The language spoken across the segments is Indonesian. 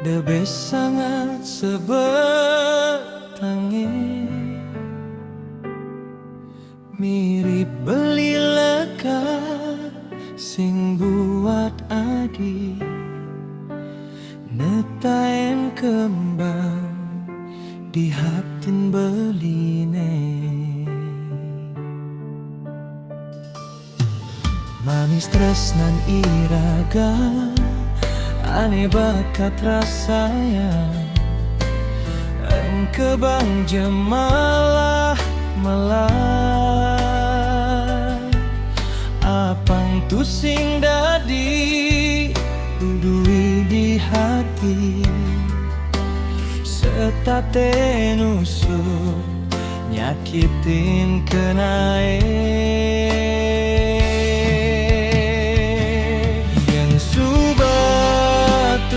Debes sangat sebetange mirip beli leka sing buat adi netaen kembang di hatin beline manis tresnan iraga aneh bakat rasanya engkebang jemalah malah apang tusing dadi dudui di hati setate nusuk nyakitin kenae yang subatu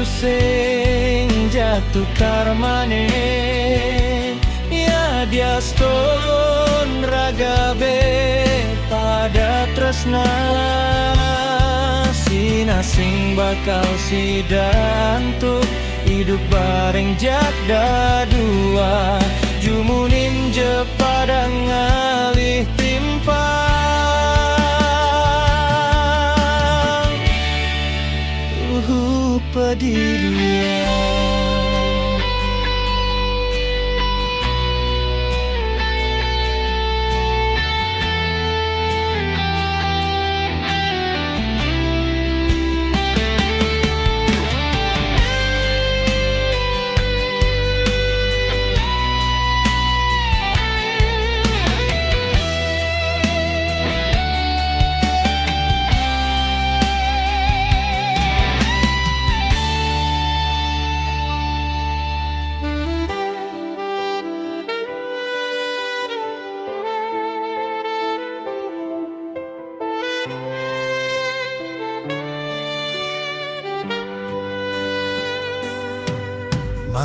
sing jatuh karmane ya diaston ragabe pada tresna sinasing bakal sidantuk hidup bareng jakda dua jumunin je pada ngalih timpang pedilian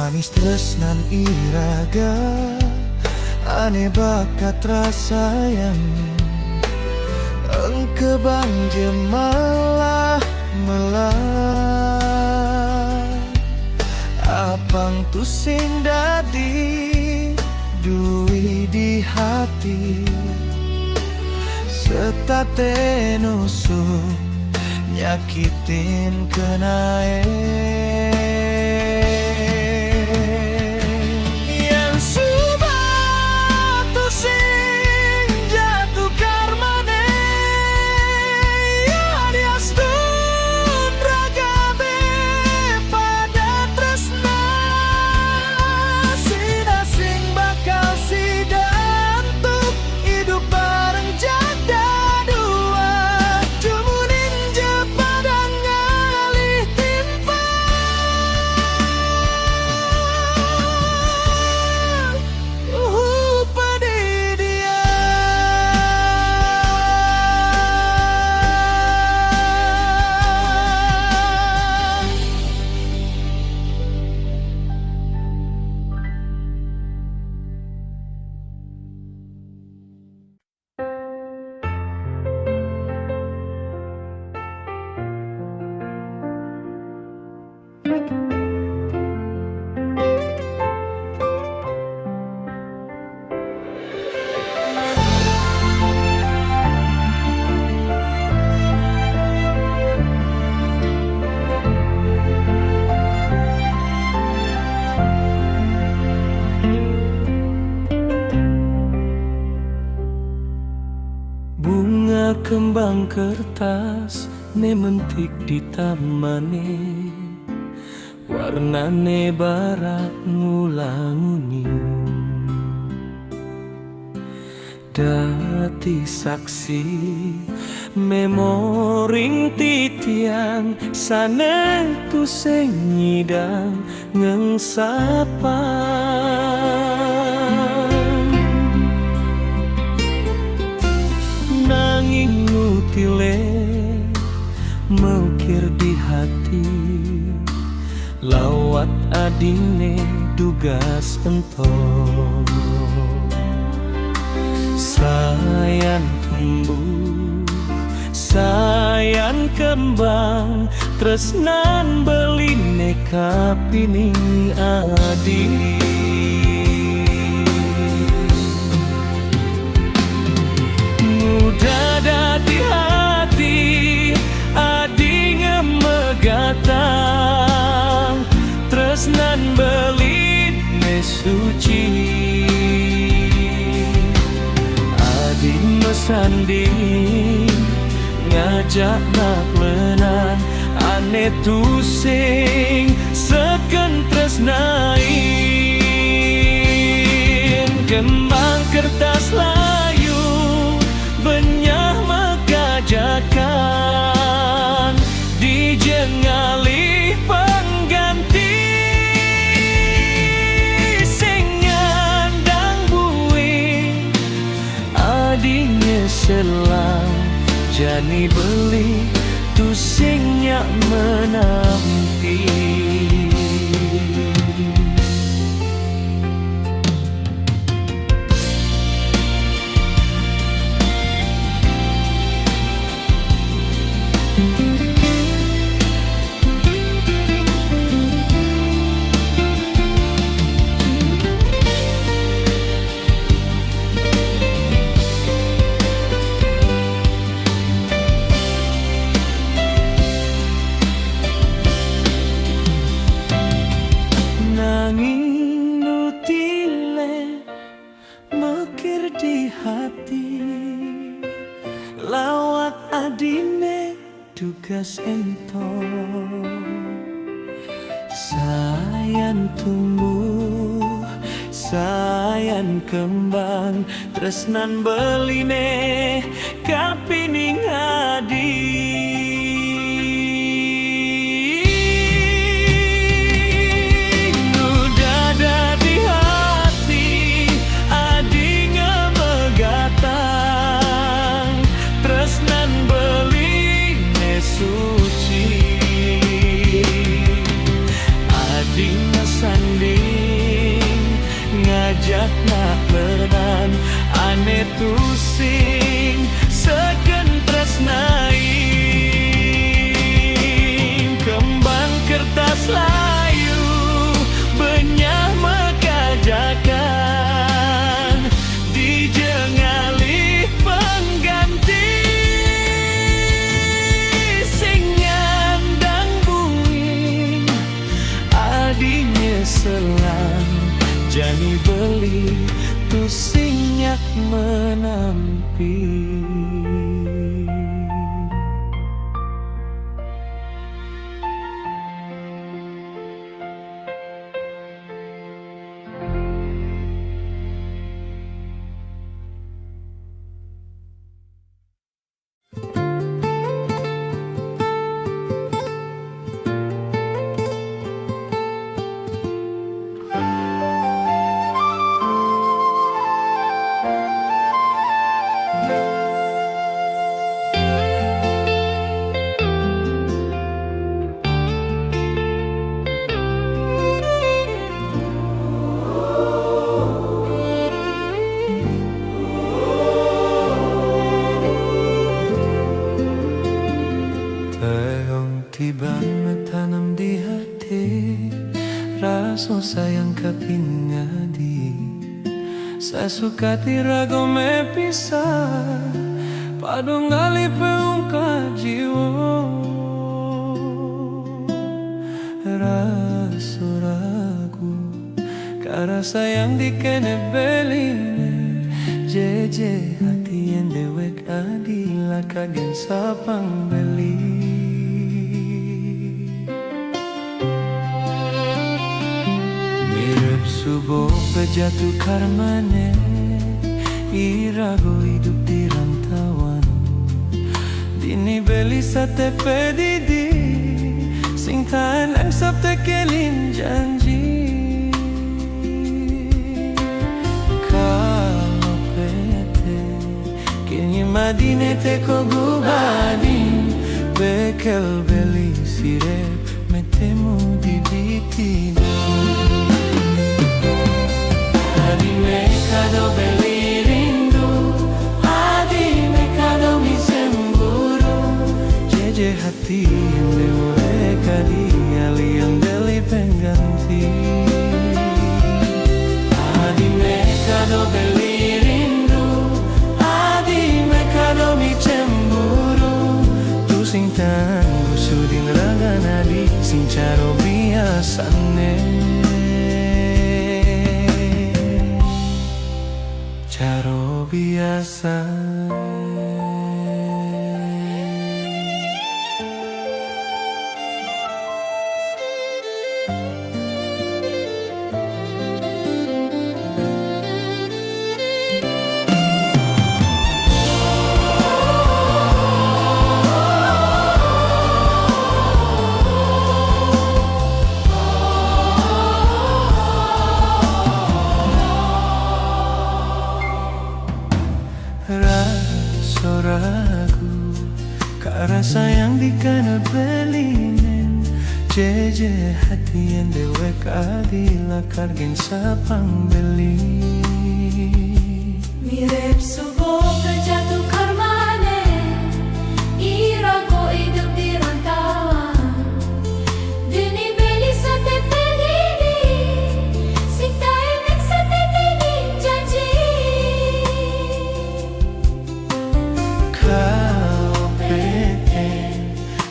manis tresnan iraga aneh bakat rasayang engkebang jemalah melah apang tusing dadi dui di hati setate nusuk nyakitin kenae kembang kertas nementik di tamane warnane barak ngulanguni dati saksi memoring titian saneku sing nyidang ngengsapan nanging ngutile mengkir di hati lawat adine dugas entong sayan tumbuh sayan kembang tresnan beline kapining adi. Mudah dadi hati adi ngemegatang, tresnan beline suci. Adi mesanding ngajak nak lenan, ane tusing seken tresnain. Kembang kertas layu benyah mekajakan, dijengali pengganti sing nyandang buing. Adinya selang jani beli tusingnya menampi. Nanging nutile mekir di hati, lawat adine tugas ento. Sayan tumbuh, sayan kembang, tresnan beline kapining adi. Ngajak nak lenan, ane tusing seken tresnain. Kembang kertas layu benyah mekajakan, dijengali pengganti sing nyandang buing. Adinya selang jani beli tusingnya menampi. Tiba tanam di hati, rasa sayang kapingadi. Saya suka tirago me pisah, padung gali peungka jiwa. Rasa ragu, karena sayang dikene beline. Jeje hati yang dewek adila kagen sapang beli. Subuh bejatuh karmane, irago hidup di rantauan. Dini beli sate pedidi, sing tahan em sabte kelin janji. Kalau pete, kini madine teko gubadin, bekel beli sirep, metemu di bitini. Adi mekado beli rindu, adi mekado mi semburu. Jeje hati yang lewat Kadila kargen sa pangbili. Mirip subo kejatuh karmane, ira ko hidup di rantauan. Dini beli sa tete dini, sikta enek sa tete janji. Kau pete,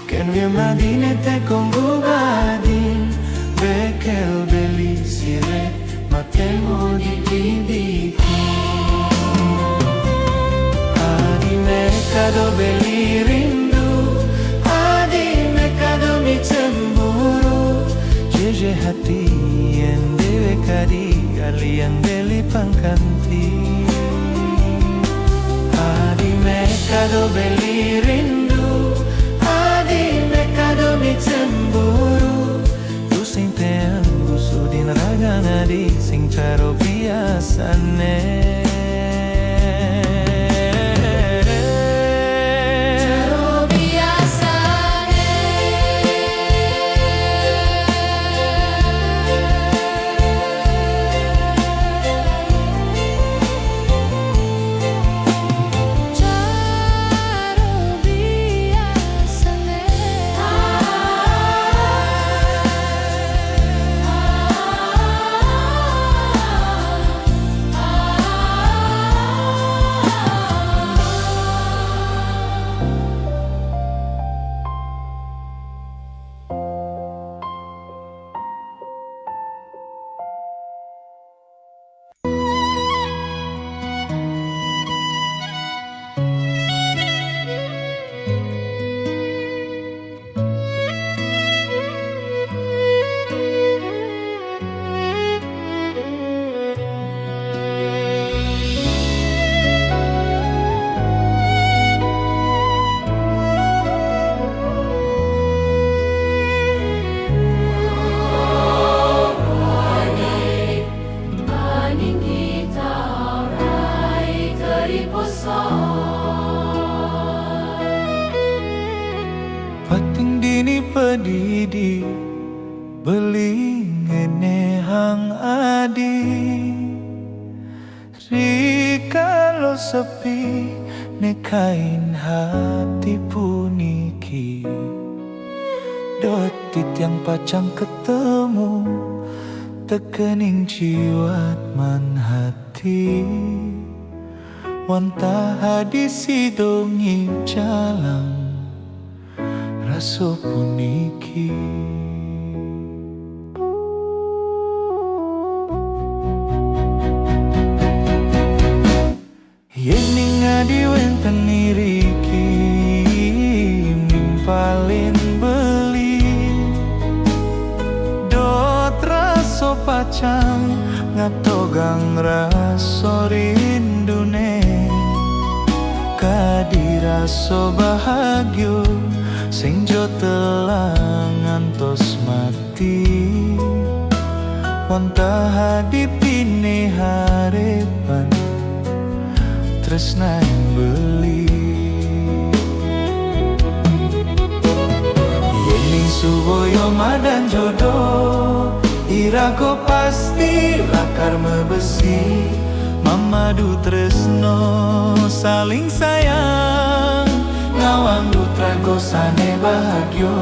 ken wir madine te kongubadin, bekel beli siret, matemo di didiki. Kado beli rindu, adi kado mi cemburu. Jeje hati yang dewe kadi, ali yang beli pangkanti. Adi kado beli rindu, adi kado mi cemburu. Tu sing teang busudin raga nadi, sing caro biasane. Pating dini pedidi, beli ngene hang adi. Rika lo sepi, nekain hati puniki. Dotit yang pacang ketemu, tekening jiwat man hati. Wanta hadisi dongi jalan, raso puniki. Yening ngadi wenten niriki, nimpalin beli. Dot raso pacang, ngatogang raso rindune. Kadi raso bahagyo, sing jo telang ngantos mati. Wanta hadipine harepan, tresna yang beli. Yening suboyo madan jodoh, irago pasti lakar mebesi. Mamadu tresno saling sayang, ngawang dutra gosane bahagyo.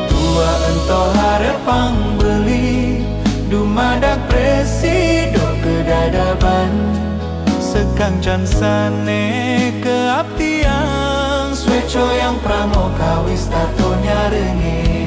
Tua ento harapang beli, dumadak presido kedadaban. Sekang cansane keabtian, sweco yang pramoka wis tato nyarengi.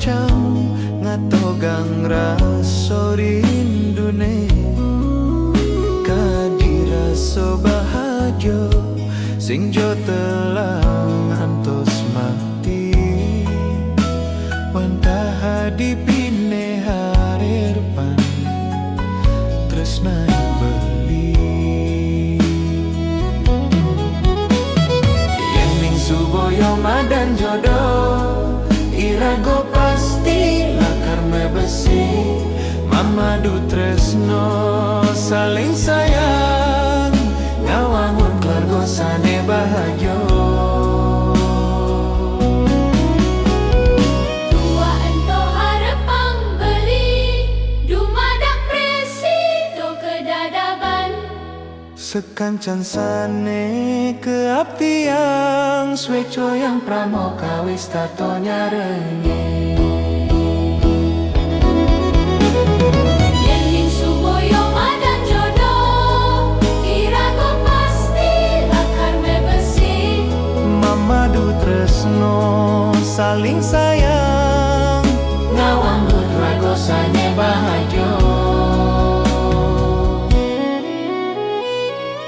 macam ngatogang raso rindune kadiraso bahagia sing jo telang antos mati wantah hadipine harirpan tresna beli yen ning suboyo madan jodoh irago pasti lakar mebesi mamadu tresno saling sayang ngawangun keluarga sane bahagia Tua ento harapang beli dumadak presito kedadaban sekancan sane keabtiang sweco yang pramoka wis tato nyarengi Yen ning suboyo madan jodoh irago pasti lakar mebesi mamadu tresno saling sayang ngawangun ragosane bahagia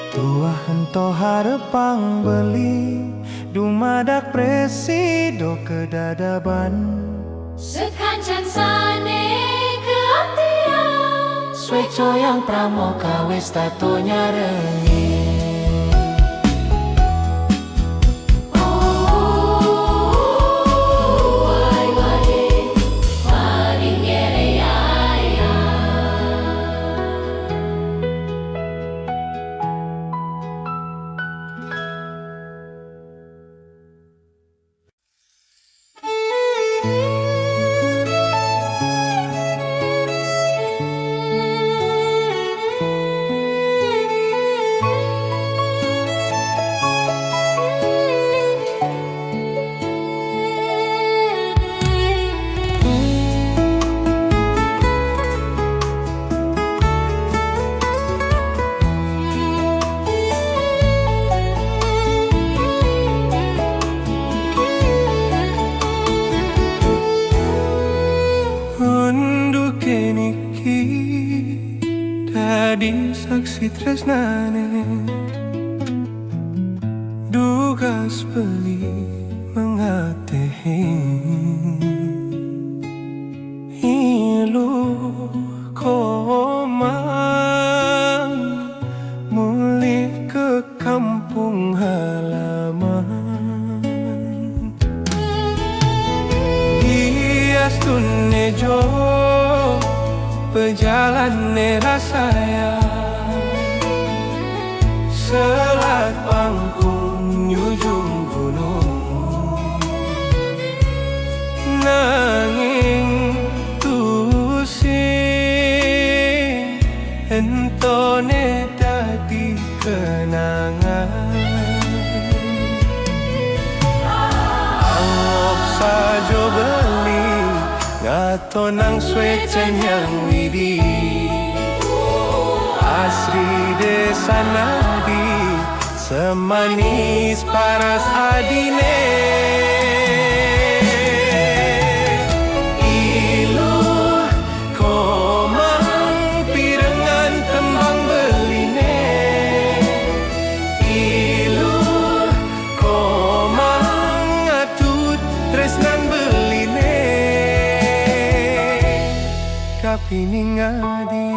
tua hento harapang beli dumadak presido kedadaban sekancan sane keabtian sweco yang pramoka wis tato nyarengi Dadi saksi tresnane dugas beli mengatehi ilu komang mulih ke kampung halaman Diastune jo Pejalan rasaya Selat pangkung nyujung gunung Nanging tusi Entone dadi kenangan Anggap saja beli Ngato nang swecen yang widi Asri desa nadi Semanis paras adine Ilu komang pirengan tembang beline Ilu komang atut tresnan beline Kapini ngadi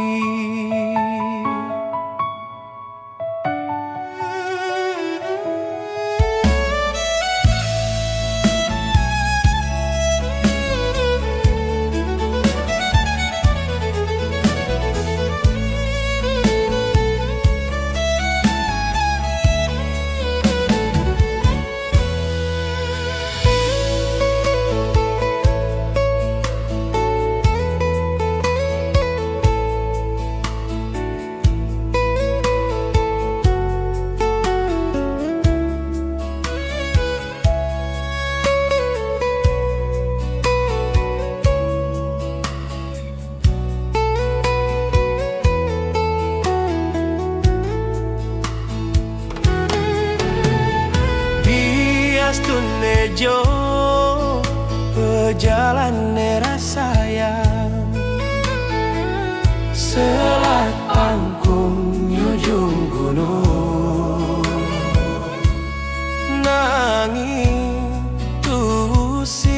Tunejo berjalan sayang selat pangkung ujung gunung nanging tusing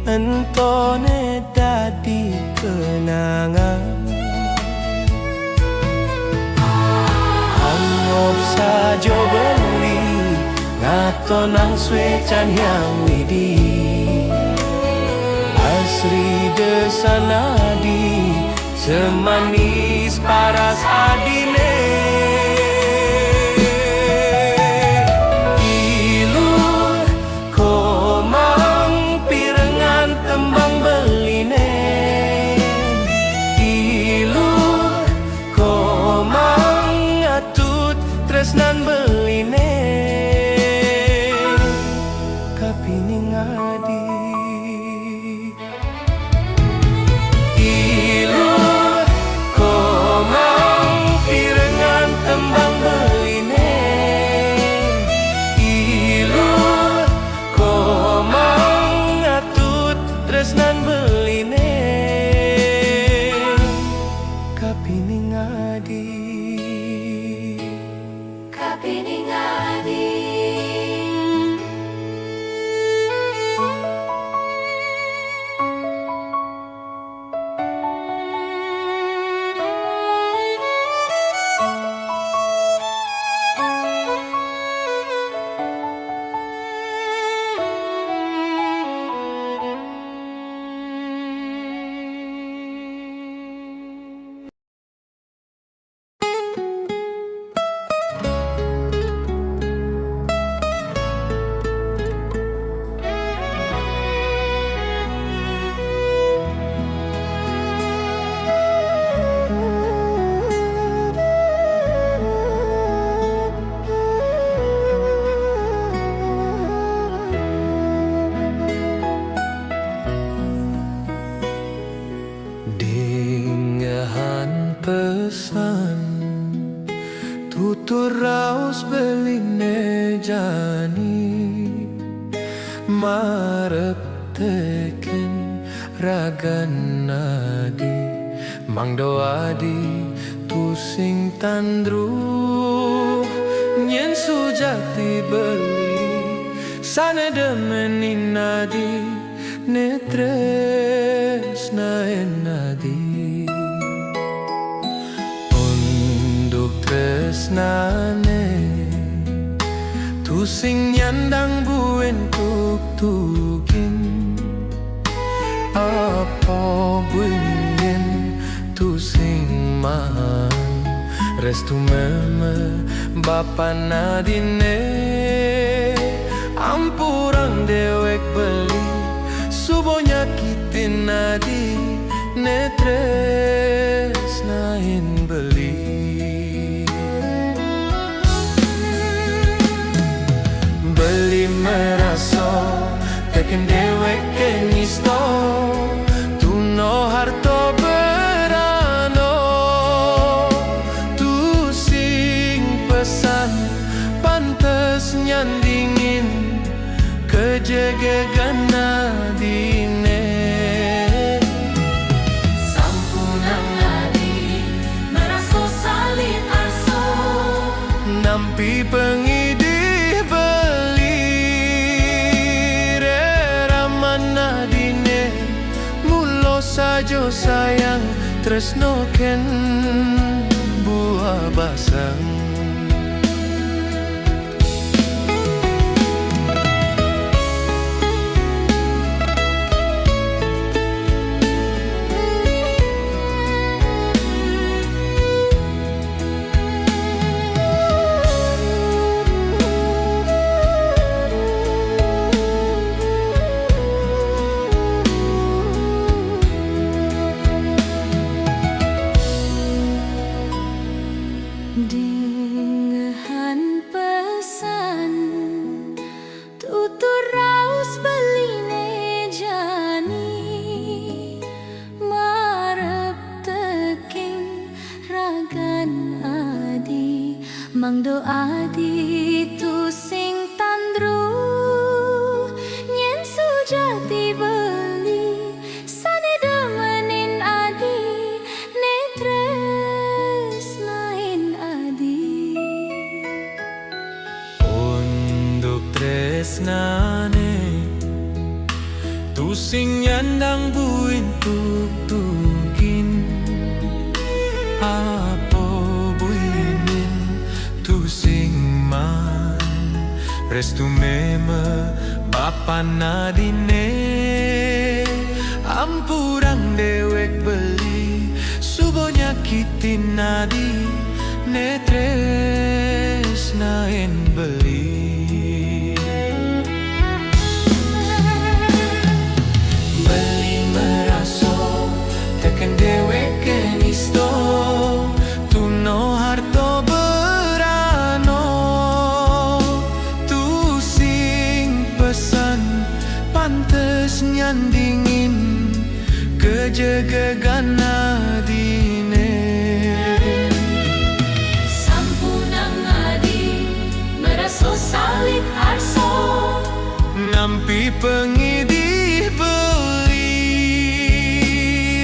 entone dadi kenangan anggap saja beli ngato nang swecan yang widi asri desanadi semanis paras adine ilur komang pirengan tembang beline ilur komang atut tresnan beline kapining adi tresnan beline kapining adi kapining adi pesan tutur raus beline jani marep teken ragan nadi mang doadi tusing tandru nyen sujati beli sana demenin nadi netres naen nadi tresnane tusing nyandang buen tuk-tukin apa bunyen tusing man restu meme bapa nadine ampurang dewek beli subo nyakitin nadi netres nain beli beli meraso teken dewek kenisto tuno harto berano tu sing pesan pantes nyandingin kejegegan nadine sampunang nadi meraso salin arso nampi pengidih sajo sayang tresno ken buah basang Dengahan pesan tutur raus beline jani marep teking ragan adi mangdo adi tu sing tandru nyen tresnane tu sing nyandang buin tugin apa buinin tu sing man restu meme bapa nadine ampurang dewek beli subo nyakitin nadi netres naen beli beli meraso teken dewek kenisto tuno harto berano tu sing pesan pantes nyandingin kejegegan nadine Sampunang adi meraso salit arso nampi pengidih beli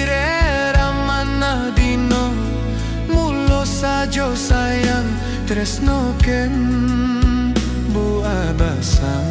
reramana dino mulo sajo sayang tresno ken buah basang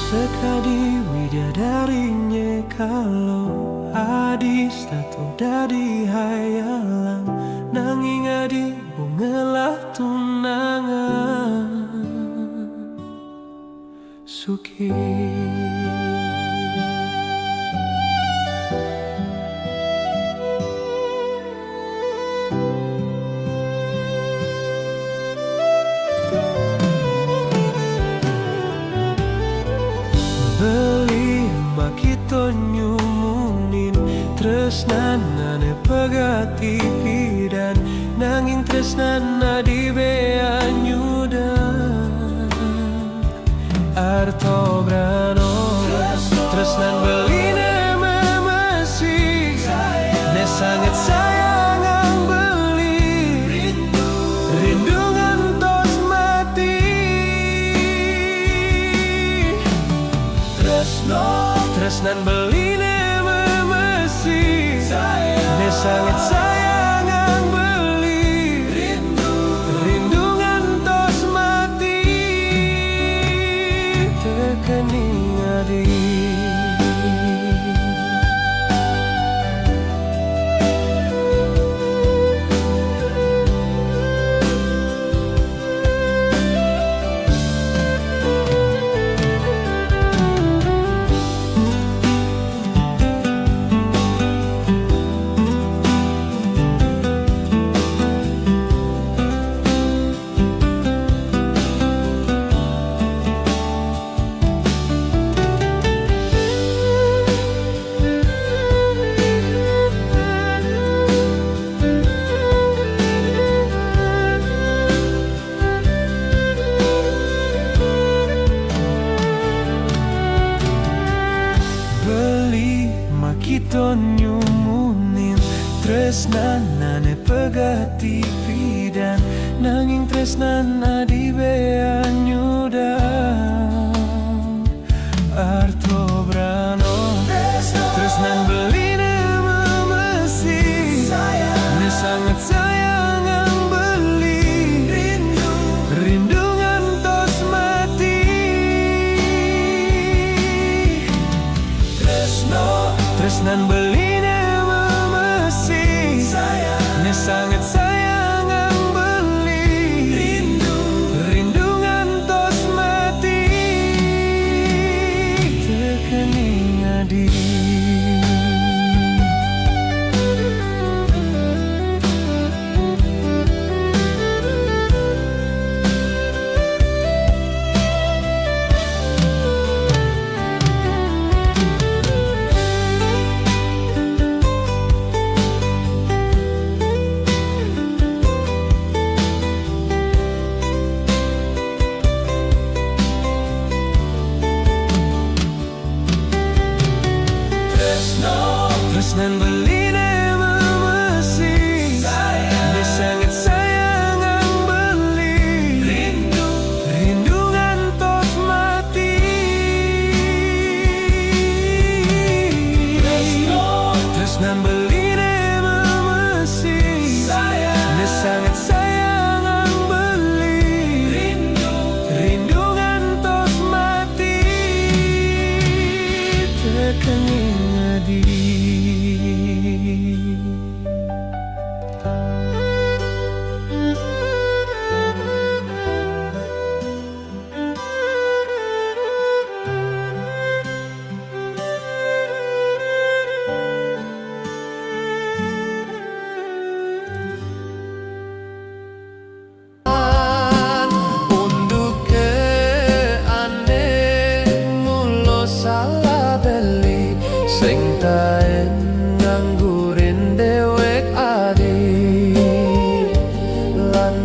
sekadi widadarinya kalau hadis tato dari hayalan nanging adi bungelah tunangan suki beli makito nyumunin tresnanane pegati pidan nanging tresnana di bea nyudan arto brano tresnan beline memesi ne sangat sayang ang beli rindu ngantos mati tresnan beline memesi ne sangat sayang ang beli rindu ngantos mati tekening adi makito nyumunin tresnanane pegati pidan nanging tresnana di bea nyudan arto brano tresnan beline memesi ne sangat sayang ang beli rindu ngantos mati tresnan beline memesi ne sangat sayang ang beli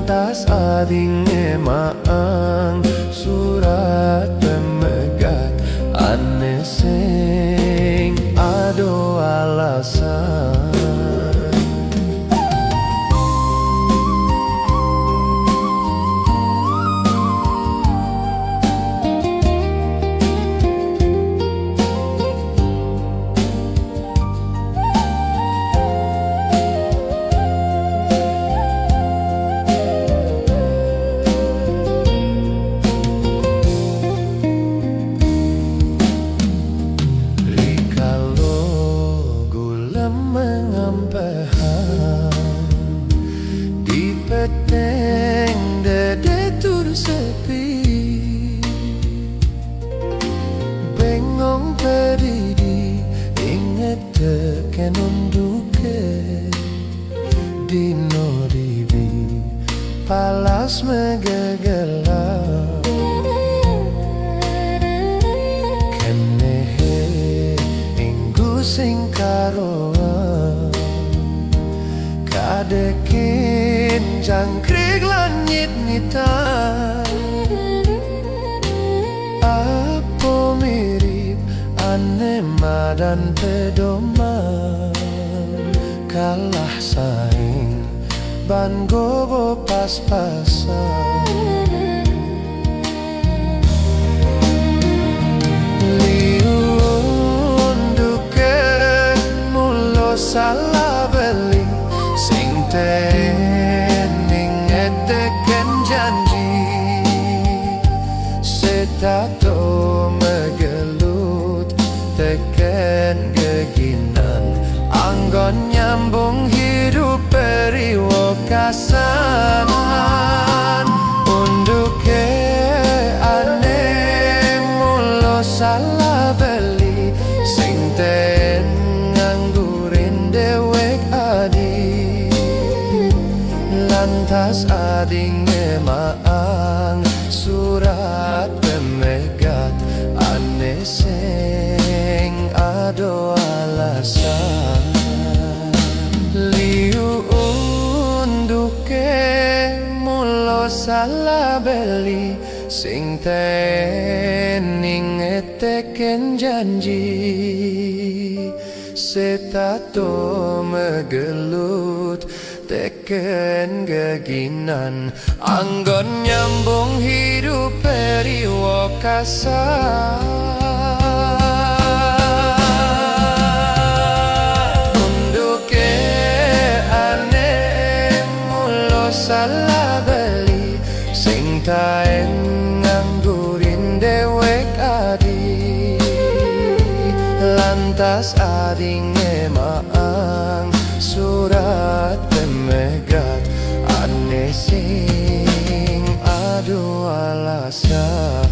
lantas ading maang surat pemegat ane sing ado alasan. Di peteng dede tur sepi, bengong pedidi inget teken unduke dino dibi palas megegelap kenehe inggu sing karoan kadekin jangkrik langit nitan apa mirip anema dan pedoman kalah saing ban gobo pas-pasan liun duke mulo salah beli sing tening eteken janji setato megelut teken geginan anggon nyambung hidup periwakasan unduke ane mulo salah beli sing ten nganggurin dewek adi lantas ading maang surat pemegat ane sing ado alasan liu unduke mulo salah beli sing tening eteken janji setato megelut teken geginan anggon nyambung hidup periwakasan unduke ane mulo salah beli sing taen nganggurin dewek adi lantas ading maang surat pemegat ane sing ado alasan.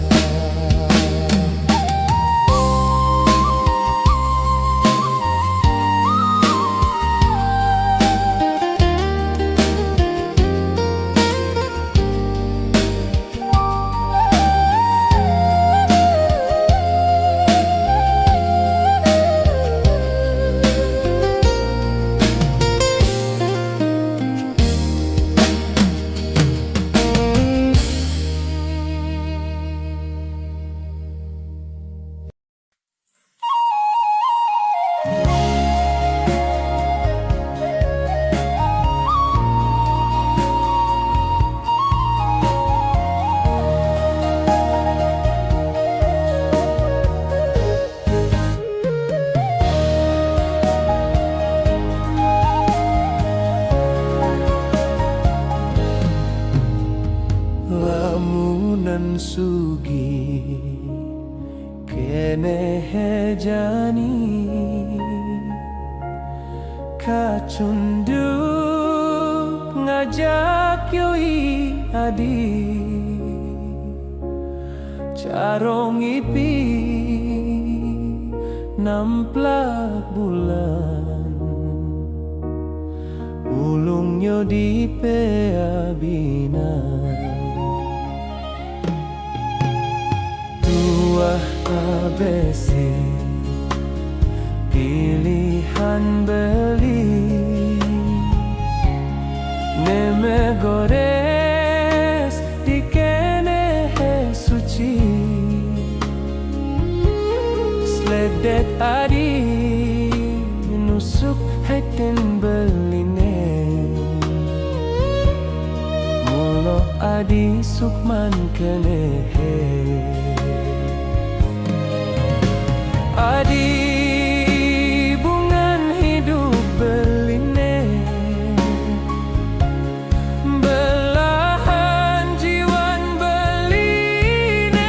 Lamunan sugi kene hejani kacunduk ngajak yoi adi carong ipi namplak bulan ulungnya di peabinan ABC pilihan beli neme goreng Adi Sukman kenehe Adi bungan hidup beline belahan jiwan beline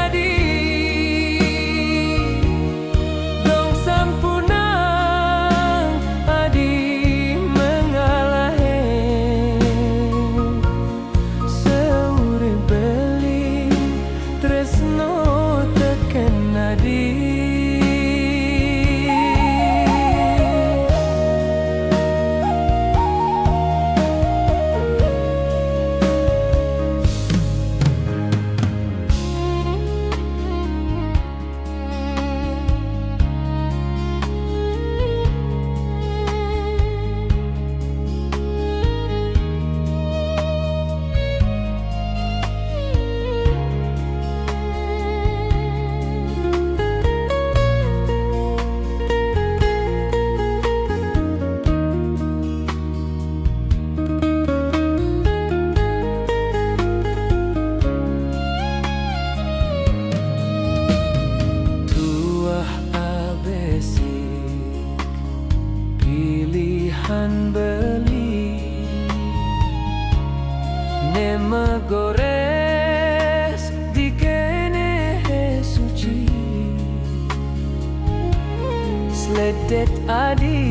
Adi dong sampunang Adi mengalahe seuri beli tresno teken Adi beli nema gores di kene suci sledet Adi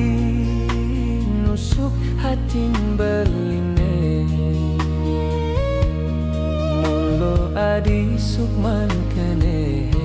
nusuk hatin beline mulo Adi Sukman kenehe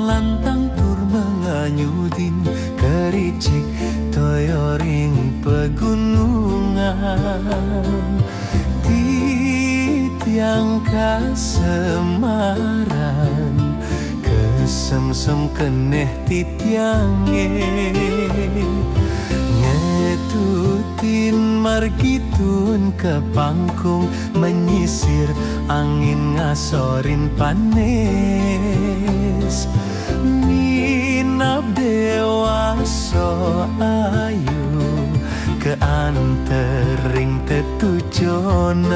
lantang tur menganyudin kericik toyoring pegunungan titiang kasemaran kesemsem keneh titiange ngetutin margitun ke pangkung menyisir angin ngasorin panes minap dewaso ayu ke antering tetujonan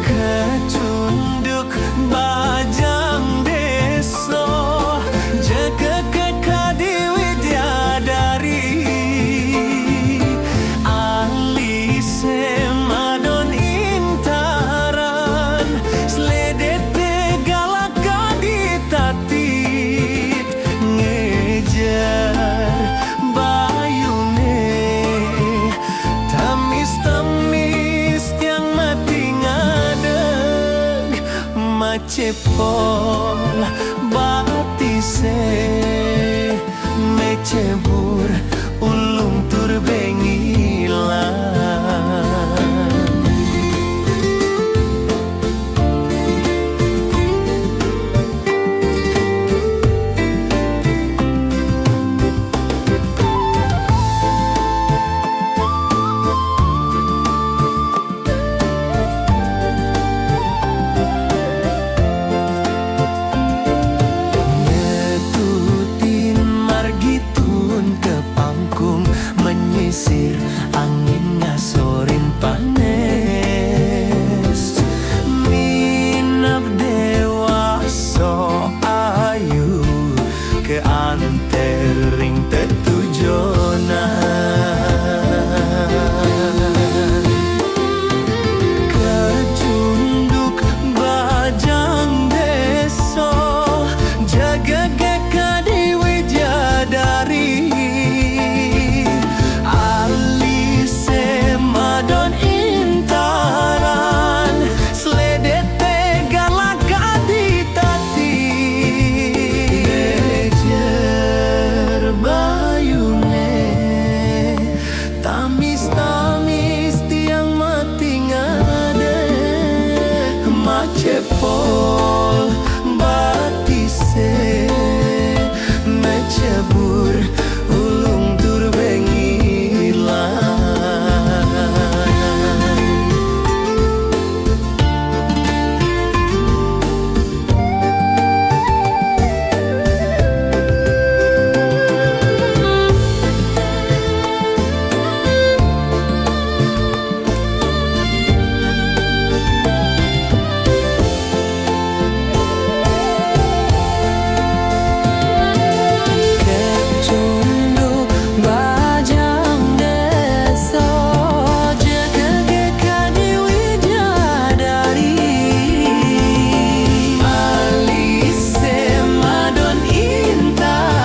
kecunduk bajang deso jaga kekadi widyadari ahli semadon intaran sledet tegalaka ditatit ngejar bayune tamis-tamis tiang mati ngadeg macepol batise ke antering tetujonan kecunduk bajang deso jaga kekadi widadari alise madon intaran sledete galakadi tati bejer bayune tamis-tamis tiang mati ngade macepol batise mecebur ulung turbengilan kecunduk bajang deso jaga kekadi widadari alise madon intaran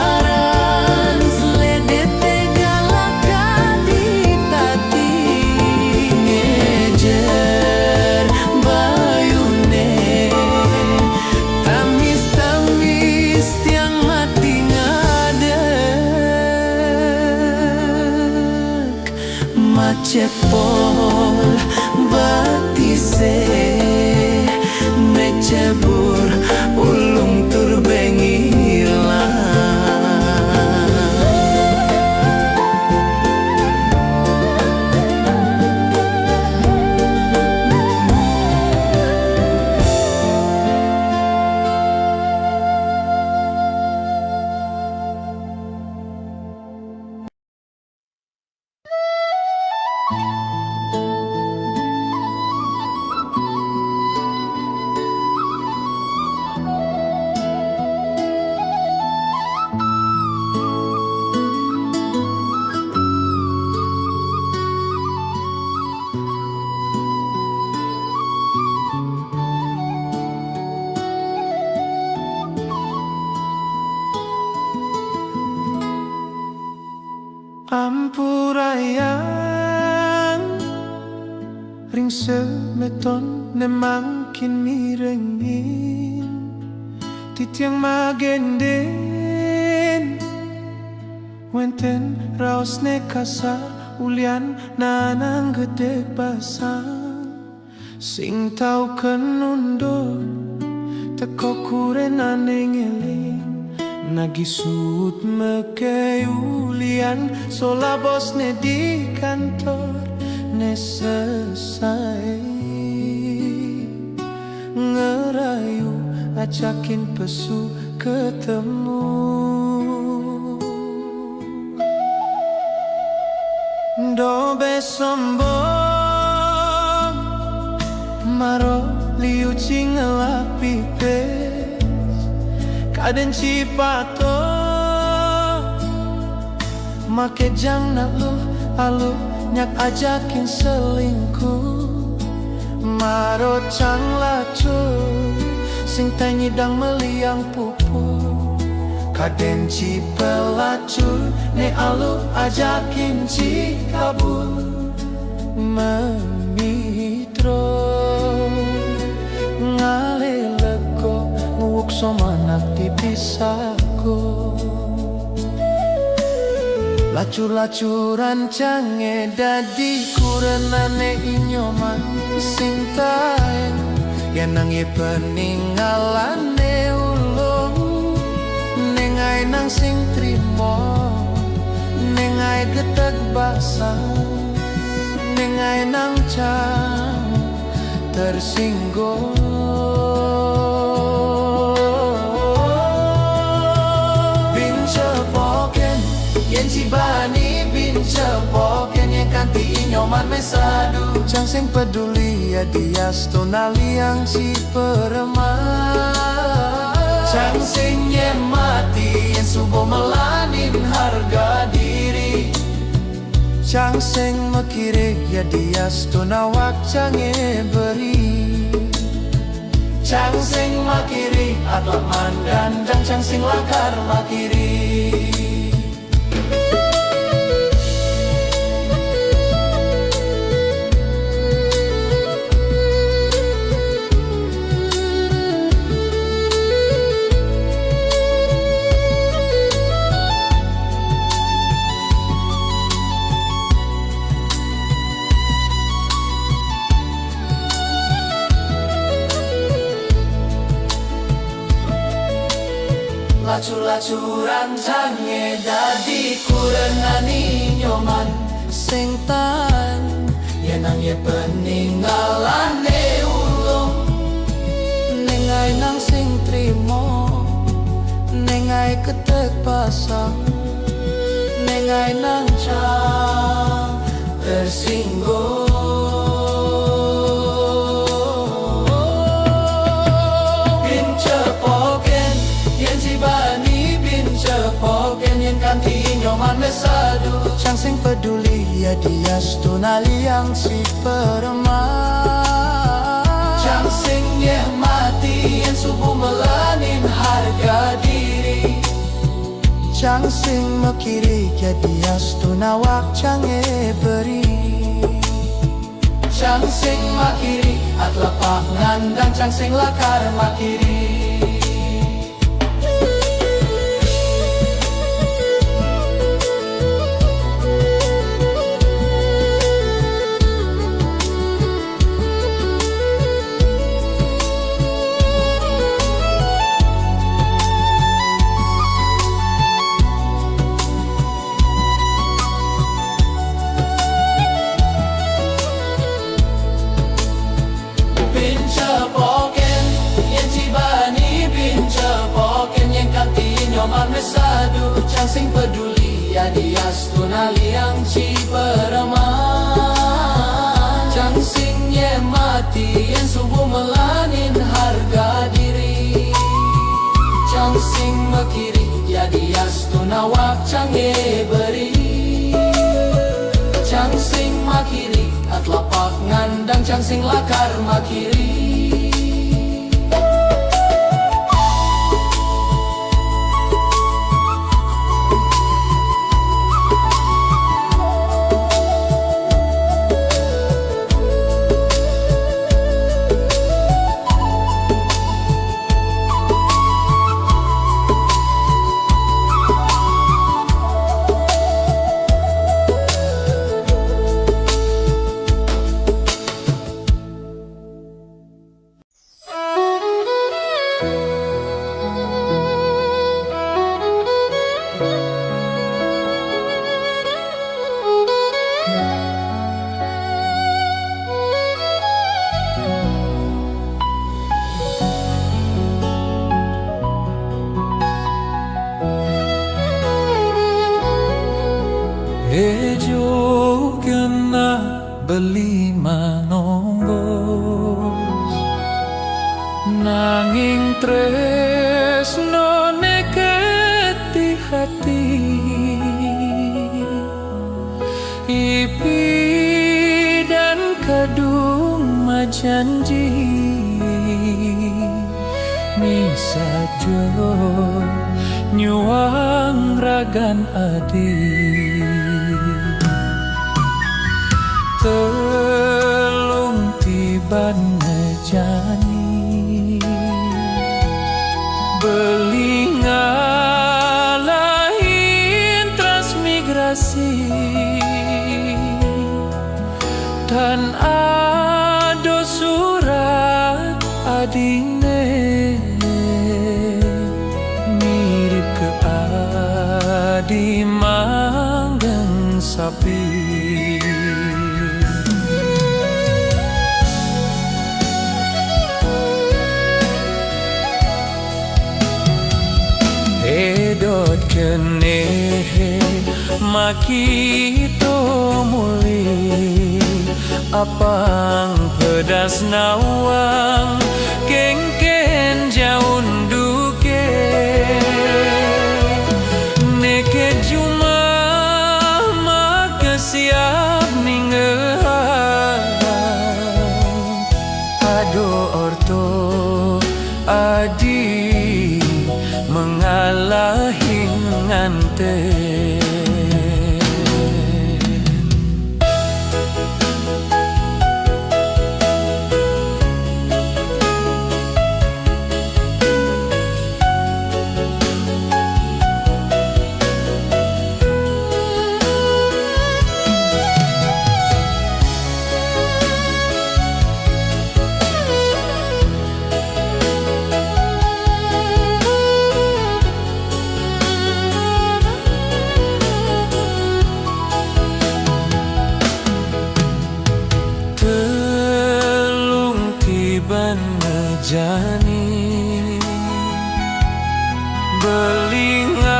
sledete galakadi tati ngejer bayune tamis-tamis tiang mati ngadek macepol batise mecebur ulung turbengilan Ampurayang ring semeton ne makin mirengin titiang magenden wenten raos ne kasar ulian nanang gedek basang sing tau kenunduk teko kuren aneng eling nagisut meke ulian sola bos ne di kantor ne selesai ngerayu ajakin pesu ketemu dobe sombong maro liu cing ngelapi kaden cipato make jang nak lu alu nyak ajakin selingkuh maro cang lacu sing tanyidang meliang pupu kaden cipelacu ne alu ajakin cikabur memitro ngaleleko nguwuk somanak dipisahku lacur-lacuran cange dadi kurenane inyoman sing taen yen nangi peninggalane ulung nengai nang sing trimo nengai getek basang nengai nang cang tersinggung yen cibani bin cepoken yang kanti inyoman mesadu cang sing peduli ya dias tonaliang si peremah cang sing mati yang Chang sing makiri ya dias tunawak cange beri. Chang sing makiri atau mandandang chang sing lakar makiri. Lacu-lacuran jange dadi kurenani nyoman sing tan yenang ye peninggalan ulung nengai nang sing trimo nengai ketek pasang nengai nang cang tersinggung. Mesadu Chang sing peduli ya dias tunali yang si perempuan. Chang sing yeh mati yang subuh melanin harga diri. Chang sing makiri ya dias tunawak chang beri. Chang sing makiri atlapak ngandang chang sing lakar makiri. Mesadu Chang sing peduli ya dias tunali yang ci pereman. Chang sing ye mati yang subuh melanin harga diri. Chang sing makiri ya dias tunawak chang ye beri. Chang sing makiri atlapak ngandang chang sing lakar makiri. Ejo kena beli manonggos nanging tresno neketi hati ipi dan kadung majanji misajo nyuang ragan adi telung tiban ngejani beli ngalahin transmigrasi dan ado surat adine mirip ke adi manggang sapi. Edot kene makito muli apang pedas nawang kengken jaun duke neke juma makesia nganten. Jani belingalahin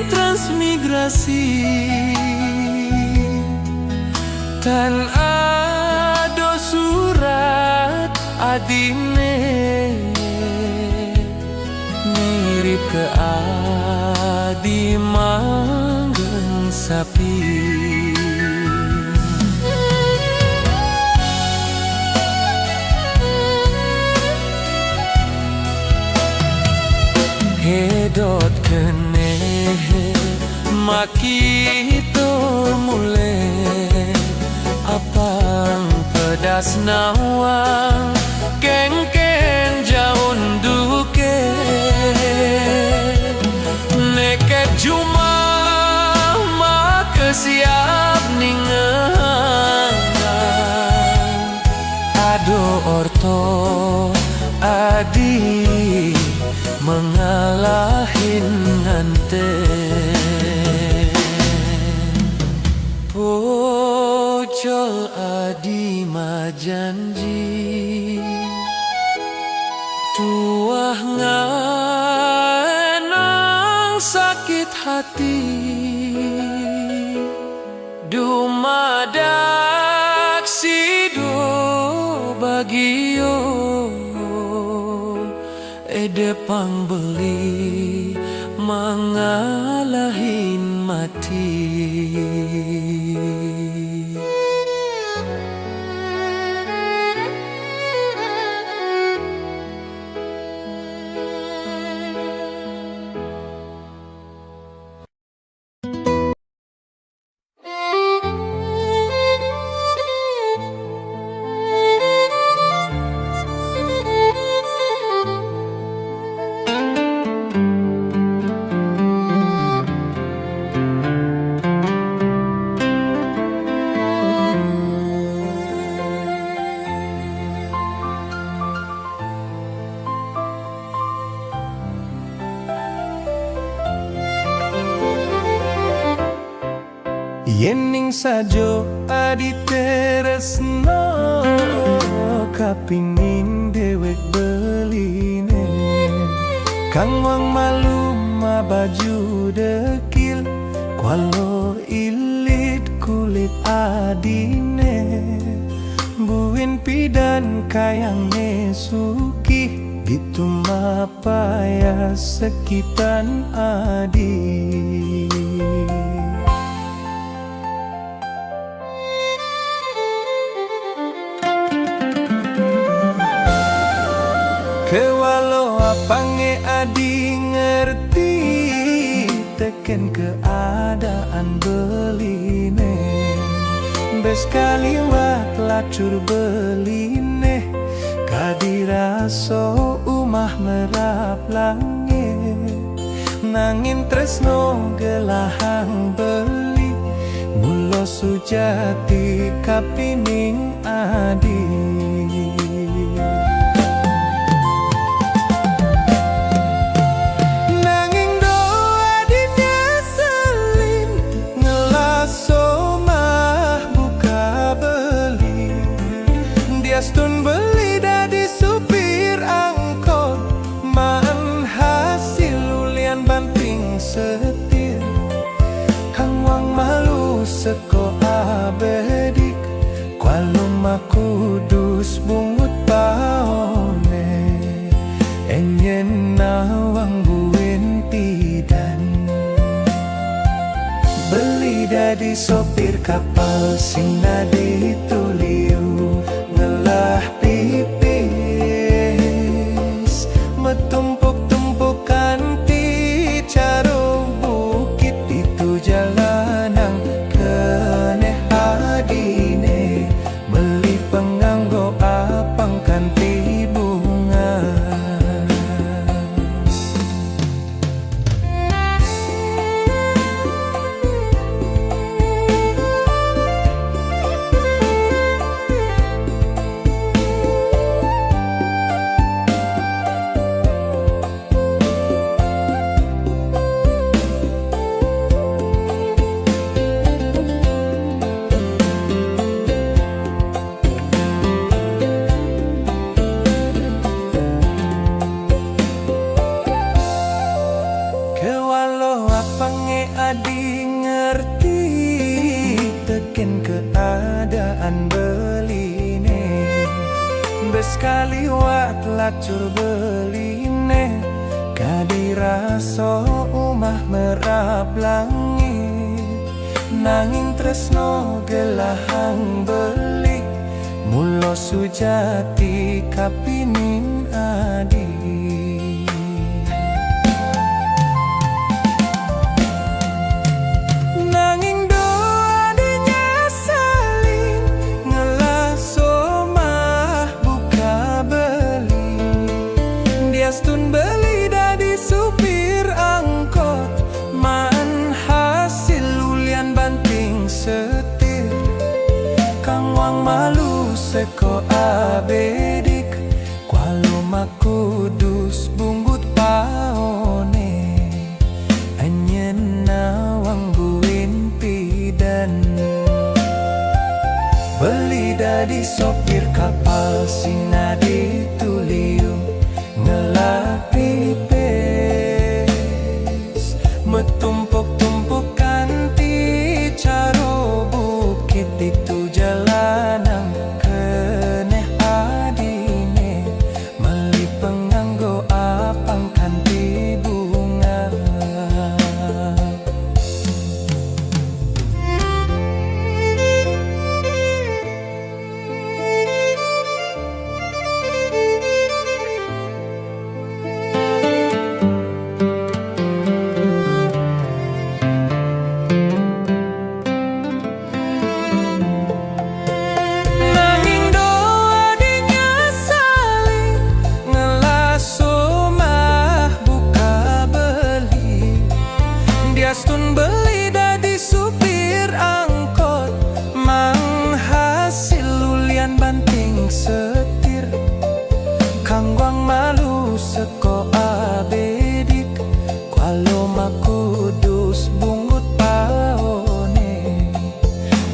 transmigrasi tan ado surat adine mirip ke adi manggen sapi. Hedot kene makito mule apang pedas nawang kengken jaun duke neket juma maka siap ningan ado orto adi mengalahin nganten pocol adi majanji tuah nganang sakit hati dumadak sido bagio depang beli mangalahin mati. Yening sajo adi teresno kapingin dewek beline kang wang malu ma baju dekil kualo ilit kulit adine buin pidan kayang suki gitu mapaya sekitan adi. Kewalau apange adi ngerti teken keadaan beline beskali wak lacur beline kadiraso umah merap langit nangin tresno gelahang beli mulo sujati kapining adi. Stun beli dari supir angkot man hasil ulian banting setir kang wang malu seko abedik kualo makudus bungut paone enyen nawang buin pidan beli dari sopir kapal sing nadi tuliu ngelah pipis metumpuk-tumpukan jadi ngerti teken keadaan beline beskali wat lacur beline kadiraso umah merap langit nanging tresno gelahang beli mulo sujati kapinin adi nanging doa dinya saling ngelaso mah buka beli diastun beli dadi supir angkot man hasil ulian banting setir kang wang malu seko abedik kualo makudus bunggut paone anyen nawang buin pidan beli dadi sopir kapal sinadi tuliu ngelapi pes metumpuk-tumpuk kanti caro bukit itu jalanan keneh adine meli penganggo apang kanti bunga nanging doa dinya saling ngelaso mah buka beli diastun beli dadi supir angkot mang hasil ulian banting setir kangwang malu seko abedik kualo makudus bungut paone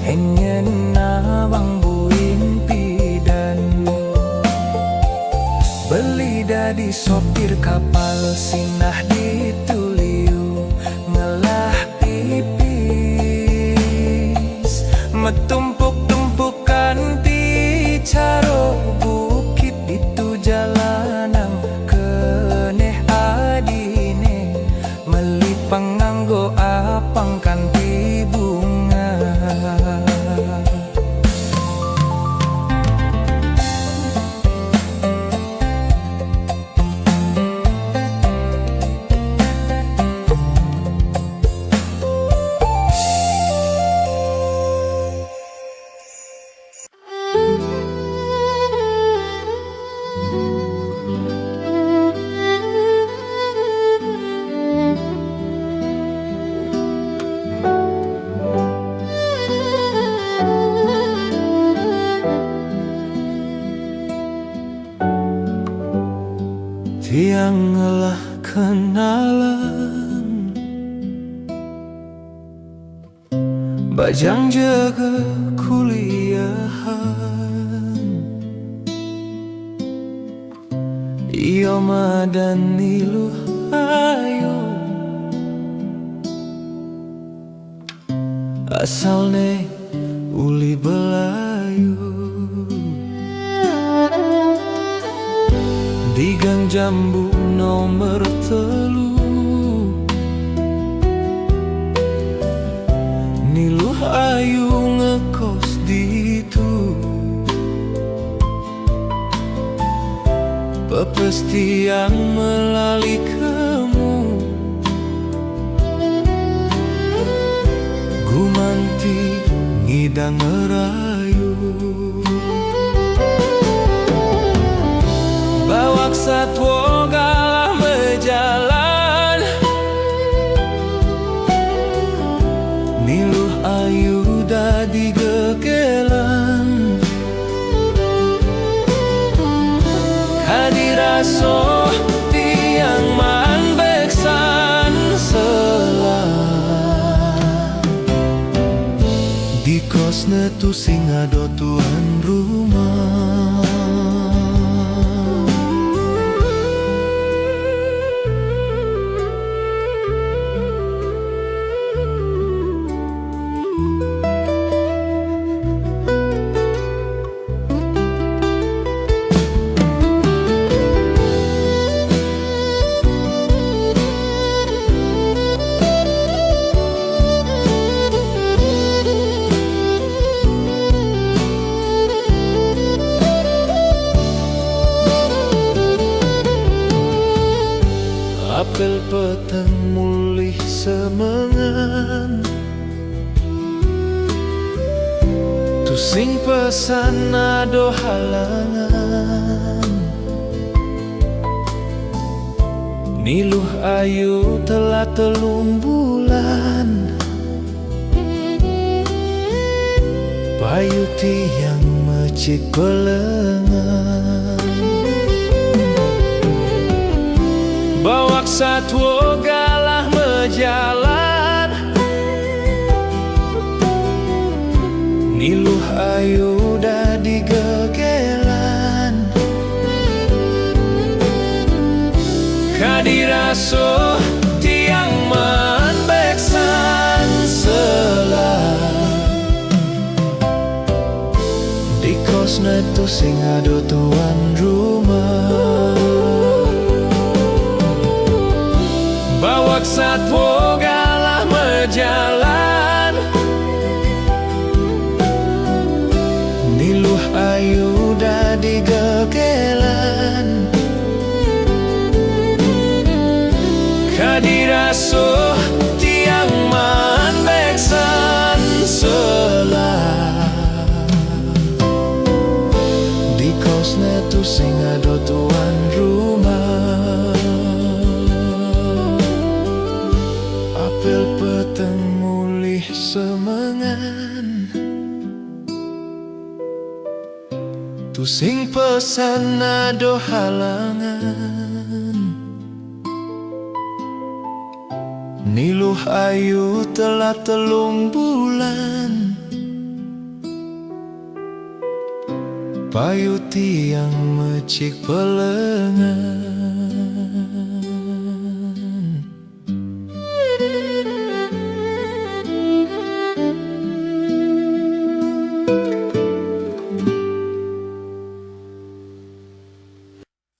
enyen nawang buin pidan beli dadi sopir kapal sinah dituliu ngelah pipis metumpuk-tumpuk kanti caro bukit itu jalanan keneh adine meli penganggo apang kanti bunga tiang ngelah kenalan bajang jaga kuliahan iyo madan niluh ayo asalne uli belayu di gang jambu nomor telu niluh ayu ngekos ditu pepestian melali kemu gumanti ngidang ngerayu bawak satwa galah mejalan niluh ayu dadi gegelan kadiraso tiang man beksan selah di kos netu sing ado tuan rumah peteng mulih semengan, tusing pesan ado halangan. Niluh ayu telah telung bulan, payu tiang mecik pelengan. Bawak satwa galah mejalan, niluh ayu dadi gegelan. Kadiraso tiang manbeksan selah, di kosna tusing ado tuan rumah. Bawak satwa galah mejalan, niluh ayu dadi gegelan. Kadiraso tiang manbeksan selah, di kosna tusing ado tuan rumah. Apel peteng mulih semengan, tusing pesan ado halangan. Niluh ayu telah telung bulan, payu tiang mecik pelengan.